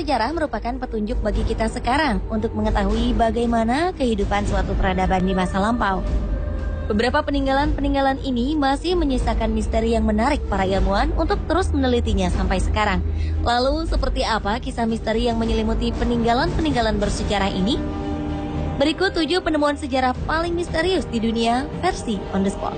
sejarah merupakan petunjuk bagi kita sekarang untuk mengetahui bagaimana kehidupan suatu peradaban di masa lampau. Beberapa peninggalan-peninggalan ini masih menyisakan misteri yang menarik para ilmuwan untuk terus menelitinya sampai sekarang. Lalu, seperti apa kisah misteri yang menyelimuti peninggalan-peninggalan bersejarah ini? Berikut 7 penemuan sejarah paling misterius di dunia versi On The Spot.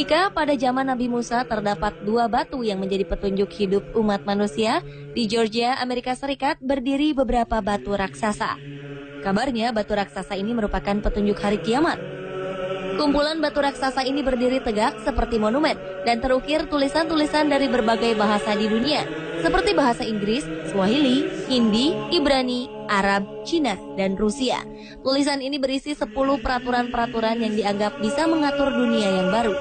Jika pada zaman Nabi Musa terdapat 2 batu yang menjadi petunjuk hidup umat manusia, di Georgia, Amerika Serikat berdiri beberapa batu raksasa. Kabarnya batu raksasa ini merupakan petunjuk hari kiamat. Kumpulan batu raksasa ini berdiri tegak seperti monumen dan terukir tulisan-tulisan dari berbagai bahasa di dunia, seperti bahasa Inggris, Swahili, Hindi, Ibrani, Arab, Cina, dan Rusia. Tulisan ini berisi 10 peraturan-peraturan yang dianggap bisa mengatur dunia yang baru.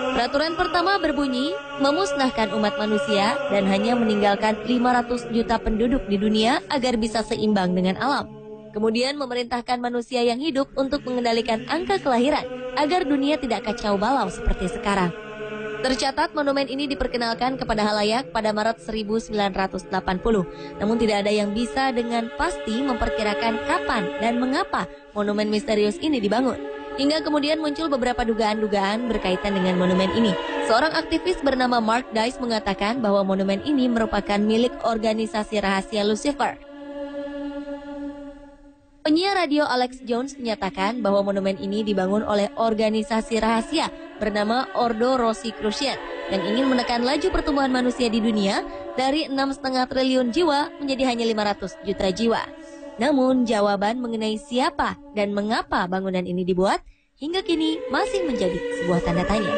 Peraturan pertama berbunyi, memusnahkan umat manusia dan hanya meninggalkan 500 juta penduduk di dunia agar bisa seimbang dengan alam. Kemudian memerintahkan manusia yang hidup untuk mengendalikan angka kelahiran agar dunia tidak kacau balau seperti sekarang. Tercatat monumen ini diperkenalkan kepada halayak pada Maret 1980. Namun tidak ada yang bisa dengan pasti memperkirakan kapan dan mengapa monumen misterius ini dibangun. Hingga kemudian muncul beberapa dugaan-dugaan berkaitan dengan monumen ini. Seorang aktivis bernama Mark Dice mengatakan bahwa monumen ini merupakan milik organisasi rahasia Lucifer. Penyiar radio Alex Jones menyatakan bahwa monumen ini dibangun oleh organisasi rahasia bernama Ordo Rosicrucian yang ingin menekan laju pertumbuhan manusia di dunia dari 6,5 triliun jiwa menjadi hanya 500 juta jiwa. Namun jawaban mengenai siapa dan mengapa bangunan ini dibuat hingga kini masih menjadi sebuah tanda tanya.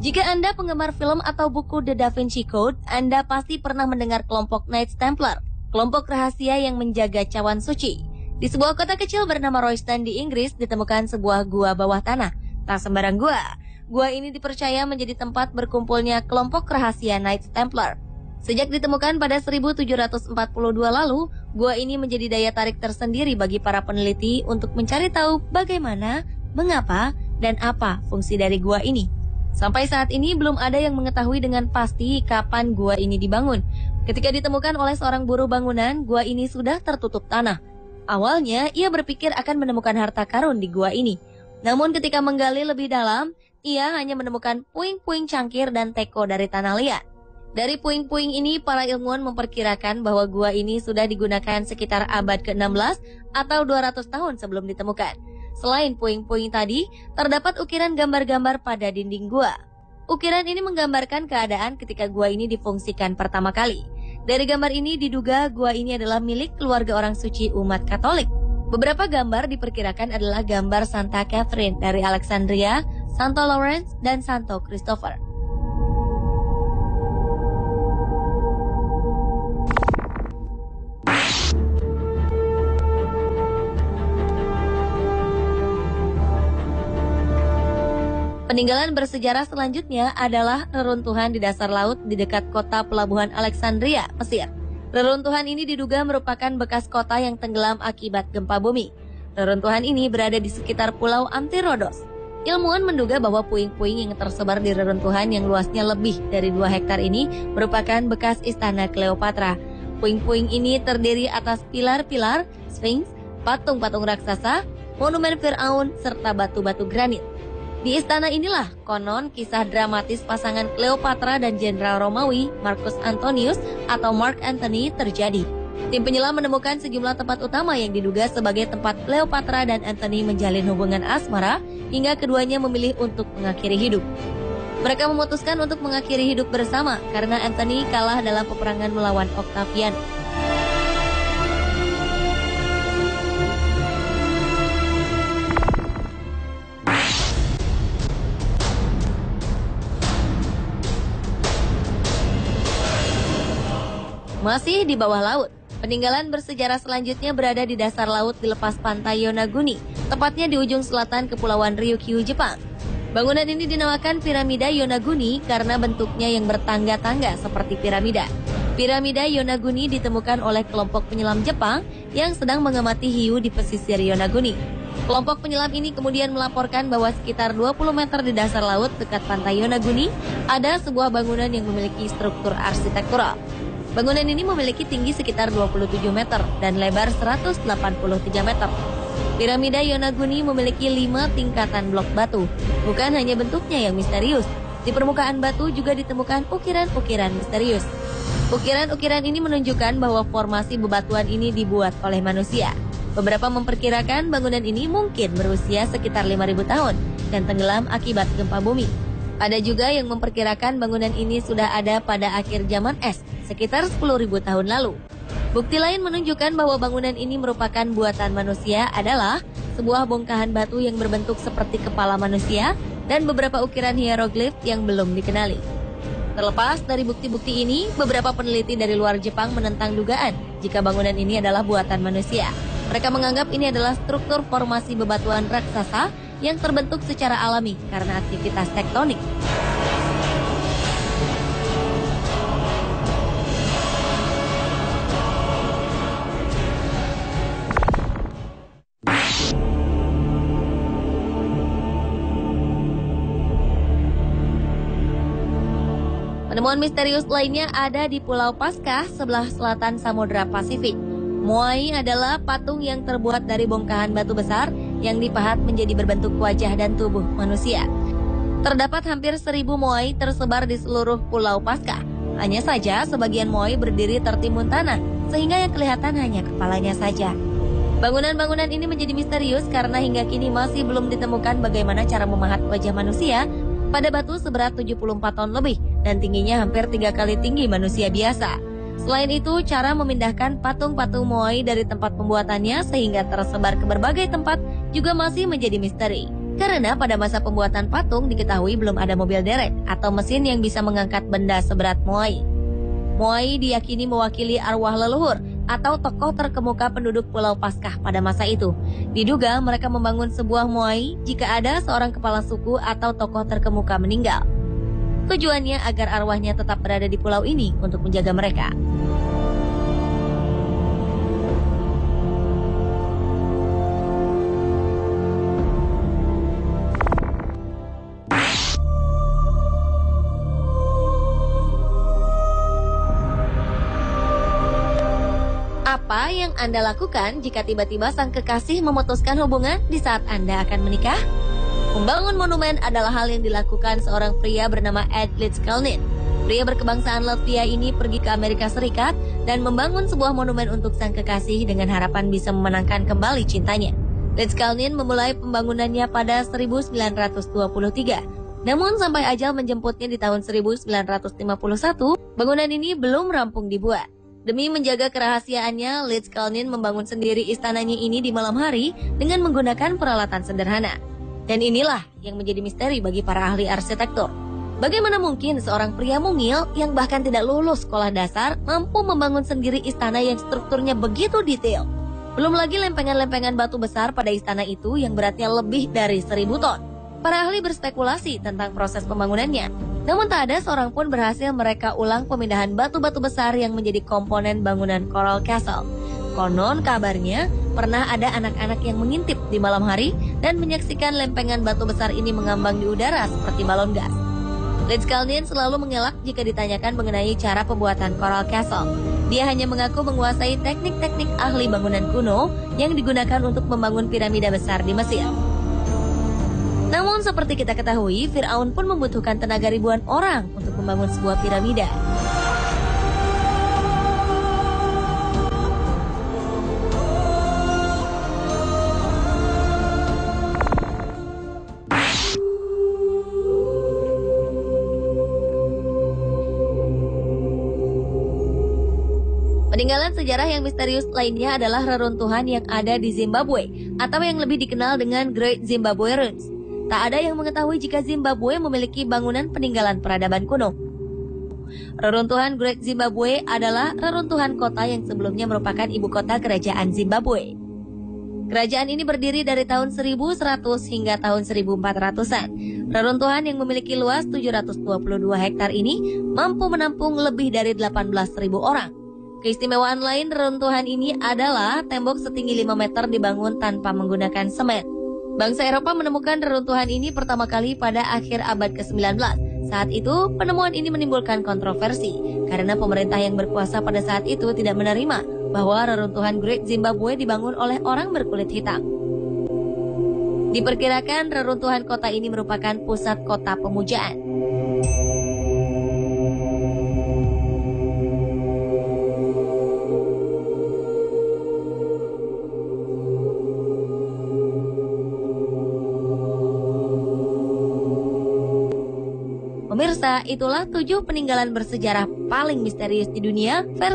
Jika Anda penggemar film atau buku The Da Vinci Code, Anda pasti pernah mendengar kelompok Knights Templar, kelompok rahasia yang menjaga cawan suci. Di sebuah kota kecil bernama Royston di Inggris ditemukan sebuah gua bawah tanah. Tak sembarang gua. Gua ini dipercaya menjadi tempat berkumpulnya kelompok rahasia Knights Templar. Sejak ditemukan pada 1742 lalu, gua ini menjadi daya tarik tersendiri bagi para peneliti untuk mencari tahu bagaimana, mengapa, dan apa fungsi dari gua ini. Sampai saat ini belum ada yang mengetahui dengan pasti kapan gua ini dibangun. Ketika ditemukan oleh seorang buruh bangunan, gua ini sudah tertutup tanah. Awalnya, ia berpikir akan menemukan harta karun di gua ini. Namun ketika menggali lebih dalam, ia hanya menemukan puing-puing cangkir dan teko dari tanah liat. Dari puing-puing ini, para ilmuwan memperkirakan bahwa gua ini sudah digunakan sekitar abad ke-16 atau 200 tahun sebelum ditemukan. Selain puing-puing tadi, terdapat ukiran gambar-gambar pada dinding gua. Ukiran ini menggambarkan keadaan ketika gua ini difungsikan pertama kali. Dari gambar ini diduga gua ini adalah milik keluarga orang suci umat Katolik. Beberapa gambar diperkirakan adalah gambar Santa Catherine dari Alexandria, Santo Lawrence, dan Santo Christopher. Peninggalan bersejarah selanjutnya adalah reruntuhan di dasar laut di dekat kota pelabuhan Alexandria, Mesir. Reruntuhan ini diduga merupakan bekas kota yang tenggelam akibat gempa bumi. Reruntuhan ini berada di sekitar pulau Antirodos. Ilmuwan menduga bahwa puing-puing yang tersebar di reruntuhan yang luasnya lebih dari 2 hektar ini merupakan bekas istana Cleopatra. Puing-puing ini terdiri atas pilar-pilar, sphinx, patung-patung raksasa, monumen Firaun, serta batu-batu granit. Di istana inilah konon kisah dramatis pasangan Cleopatra dan Jenderal Romawi Marcus Antonius atau Mark Antony terjadi. Tim penyelam menemukan sejumlah tempat utama yang diduga sebagai tempat Cleopatra dan Antony menjalin hubungan asmara hingga keduanya memilih untuk mengakhiri hidup. Mereka memutuskan untuk mengakhiri hidup bersama karena Antony kalah dalam peperangan melawan Octavian. Masih di bawah laut, peninggalan bersejarah selanjutnya berada di dasar laut di lepas pantai Yonaguni, tepatnya di ujung selatan Kepulauan Ryukyu, Jepang. Bangunan ini dinamakan Piramida Yonaguni karena bentuknya yang bertangga-tangga seperti piramida. Piramida Yonaguni ditemukan oleh kelompok penyelam Jepang yang sedang mengamati hiu di pesisir Yonaguni. Kelompok penyelam ini kemudian melaporkan bahwa sekitar 20 meter di dasar laut dekat pantai Yonaguni ada sebuah bangunan yang memiliki struktur arsitektural. Bangunan ini memiliki tinggi sekitar 27 meter dan lebar 183 meter. Piramida Yonaguni memiliki 5 tingkatan blok batu. Bukan hanya bentuknya yang misterius, di permukaan batu juga ditemukan ukiran-ukiran misterius. Ukiran-ukiran ini menunjukkan bahwa formasi bebatuan ini dibuat oleh manusia. Beberapa memperkirakan bangunan ini mungkin berusia sekitar 5.000 tahun dan tenggelam akibat gempa bumi. Ada juga yang memperkirakan bangunan ini sudah ada pada akhir zaman es, sekitar 10.000 tahun lalu. Bukti lain menunjukkan bahwa bangunan ini merupakan buatan manusia adalah sebuah bongkahan batu yang berbentuk seperti kepala manusia dan beberapa ukiran hieroglif yang belum dikenali. Terlepas dari bukti-bukti ini, beberapa peneliti dari luar Jepang menentang dugaan jika bangunan ini adalah buatan manusia. Mereka menganggap ini adalah struktur formasi bebatuan raksasa yang terbentuk secara alami karena aktivitas tektonik. Penemuan misterius lainnya ada di Pulau Paskah sebelah selatan Samudra Pasifik. Moai adalah patung yang terbuat dari bongkahan batu besar yang dipahat menjadi berbentuk wajah dan tubuh manusia. Terdapat hampir 1.000 moai tersebar di seluruh Pulau Paskah. Hanya saja sebagian moai berdiri tertimbun tanah, sehingga yang kelihatan hanya kepalanya saja. Bangunan-bangunan ini menjadi misterius karena hingga kini masih belum ditemukan bagaimana cara memahat wajah manusia pada batu seberat 74 ton lebih dan tingginya hampir 3 kali tinggi manusia biasa. Selain itu, cara memindahkan patung-patung moai dari tempat pembuatannya sehingga tersebar ke berbagai tempat juga masih menjadi misteri. Karena pada masa pembuatan patung diketahui belum ada mobil derek atau mesin yang bisa mengangkat benda seberat moai. Moai diyakini mewakili arwah leluhur atau tokoh terkemuka penduduk Pulau Paskah pada masa itu. Diduga mereka membangun sebuah moai jika ada seorang kepala suku atau tokoh terkemuka meninggal. Tujuannya agar arwahnya tetap berada di pulau ini untuk menjaga mereka. Apa yang Anda lakukan jika tiba-tiba sang kekasih memutuskan hubungan di saat Anda akan menikah? Membangun monumen adalah hal yang dilakukan seorang pria bernama Ed Litzkalnin. Pria berkebangsaan Latvia ini pergi ke Amerika Serikat dan membangun sebuah monumen untuk sang kekasih dengan harapan bisa memenangkan kembali cintanya. Litzkalnin memulai pembangunannya pada 1923. Namun sampai ajal menjemputnya di tahun 1951, bangunan ini belum rampung dibuat. Demi menjaga kerahasiaannya, Litzkalnin membangun sendiri istananya ini di malam hari dengan menggunakan peralatan sederhana. Dan inilah yang menjadi misteri bagi para ahli arsitektur. Bagaimana mungkin seorang pria mungil yang bahkan tidak lulus sekolah dasar mampu membangun sendiri istana yang strukturnya begitu detail? Belum lagi lempengan-lempengan batu besar pada istana itu yang beratnya lebih dari 1.000 ton. Para ahli berspekulasi tentang proses pembangunannya. Namun tak ada seorang pun berhasil mereka ulang pemindahan batu-batu besar yang menjadi komponen bangunan Coral Castle. Konon kabarnya pernah ada anak-anak yang mengintip di malam hari dan menyaksikan lempengan batu besar ini mengambang di udara seperti balon gas. Litzkalnin selalu mengelak jika ditanyakan mengenai cara pembuatan Coral Castle. Dia hanya mengaku menguasai teknik-teknik ahli bangunan kuno yang digunakan untuk membangun piramida besar di Mesir. Namun seperti kita ketahui, Firaun pun membutuhkan tenaga ribuan orang untuk membangun sebuah piramida. Peninggalan sejarah yang misterius lainnya adalah reruntuhan yang ada di Zimbabwe atau yang lebih dikenal dengan Great Zimbabwe Ruins. Tak ada yang mengetahui jika Zimbabwe memiliki bangunan peninggalan peradaban kuno. Reruntuhan Great Zimbabwe adalah reruntuhan kota yang sebelumnya merupakan ibu kota kerajaan Zimbabwe. Kerajaan ini berdiri dari tahun 1100 hingga tahun 1400-an. Reruntuhan yang memiliki luas 722 hektar ini mampu menampung lebih dari 18.000 orang. Keistimewaan lain reruntuhan ini adalah tembok setinggi 5 meter dibangun tanpa menggunakan semen. Bangsa Eropa menemukan reruntuhan ini pertama kali pada akhir abad ke-19. Saat itu, penemuan ini menimbulkan kontroversi karena pemerintah yang berkuasa pada saat itu tidak menerima bahwa reruntuhan Great Zimbabwe dibangun oleh orang berkulit hitam. Diperkirakan reruntuhan kota ini merupakan pusat kota pemujaan. Pemirsa, itulah 7 peninggalan bersejarah paling misterius di dunia versi